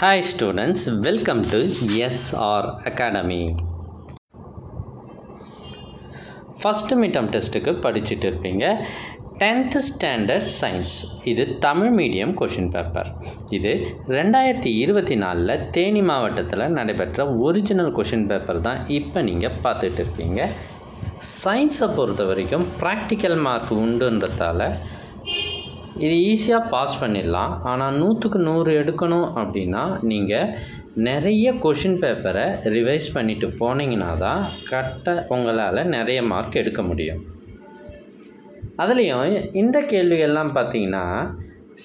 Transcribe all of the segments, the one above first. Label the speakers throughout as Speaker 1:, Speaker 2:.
Speaker 1: Hi students, welcome to SR Academy. First midterm டெஸ்ட்டுக்கு படிச்சுட்டு இருப்பீங்க. 10th standard science. இது தமிழ் மீடியம் கொஷின் பேப்பர். இது 2024 தேனி மாவட்டத்தில் நடைபெற்ற ஒரிஜினல் கொஷின் பேப்பர் தான் இப்போ நீங்கள் பார்த்துட்டு இருக்கீங்க. சயின்ஸை பொறுத்த வரைக்கும் ப்ராக்டிக்கல் மார்க் உண்டுன்றதால இது ஈஸியாக பாஸ் பண்ணிடலாம். ஆனால் 100க்கு 100 எடுக்கணும் அப்படின்னா நீங்கள் நிறைய கொஷின் பேப்பரை ரிவைஸ் பண்ணிவிட்டு போனீங்கன்னா தான் கரெக்டாக உங்களால் நிறைய மார்க் எடுக்க முடியும். அதுலேயும் இந்த கேள்விகள்லாம் பார்த்தீங்கன்னா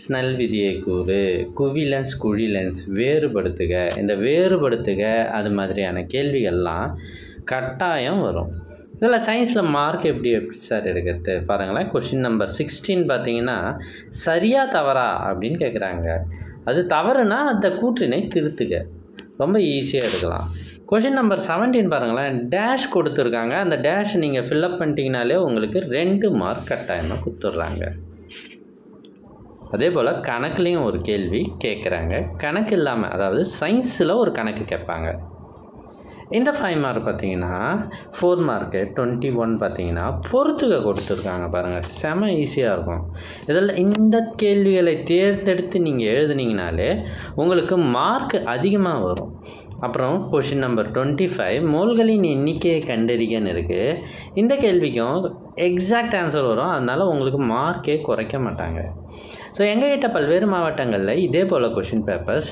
Speaker 1: ஸ்னெல் விதியை கூறு, குவிலென்ஸ் குழிலென்ஸ், வேறுபடுத்துக, இந்த வேறுபடுத்துக அது மாதிரியான கேள்விகள்லாம் கட்டாயம் வரும். இதில் சயின்ஸில் மார்க் எப்படி சார் எடுக்கிறது பாருங்களேன். கொஷின் நம்பர் 16 பார்த்தீங்கன்னா சரியா தவறா அப்படின்னு கேட்குறாங்க. அது தவறுனா அந்த கூற்றினை திருத்துக, ரொம்ப ஈஸியாக எடுக்கலாம். கொஷின் நம்பர் 17 பாருங்களேன், டேஷ் கொடுத்துருக்காங்க. அந்த டேஷ் நீங்கள் ஃபில்லப் பண்ணிட்டீங்கனாலே உங்களுக்கு 2 மார்க் கட்டாயமாக கொடுத்துட்றாங்க. அதே போல் கணக்குலேயும் ஒரு கேள்வி கேட்குறாங்க. கணக்கு இல்லாமல், அதாவது சயின்ஸில் ஒரு கணக்கு கேட்பாங்க. இந்த 5 மார்க் பார்த்தீங்கன்னா 4 மார்க்கு 21 பார்த்தீங்கன்னா பொறுத்துக்க கொடுத்துருக்காங்க பாருங்கள். செம ஈஸியாக இருக்கும். இதில் இந்த கேள்விகளை தேர்ந்தெடுத்து நீங்கள் எழுதுனீங்கனாலே உங்களுக்கு மார்க் அதிகமாக வரும். அப்புறம் கொஷின் நம்பர் 25 மோல்களின் எண்ணிக்கையை கண்டறிகன்னு இருக்குது. இந்த கேள்விக்கும் எக்ஸாக்ட் ஆன்சர் வரும். அதனால் உங்களுக்கு மார்க்கே குறைக்க மாட்டாங்க. ஸோ எங்ககிட்ட பல்வேறு மாவட்டங்களில் இதே போல் கொஷின் பேப்பர்ஸ்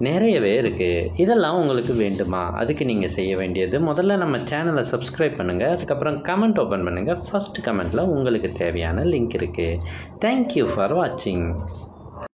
Speaker 1: நிறையவே இருக்குது. இதெல்லாம் உங்களுக்கு வேண்டுமா? அதுக்கு நீங்கள் செய்ய வேண்டியது முதல்ல நம்ம சேனலை சப்ஸ்கிரைப் பண்ணுங்கள். அதுக்கப்புறம் கமெண்ட் ஓப்பன் பண்ணுங்கள். ஃபஸ்ட் கமெண்ட்டில் உங்களுக்கு தேவையான லிங்க் இருக்குது. தேங்க்யூ ஃபார் வாட்சிங்.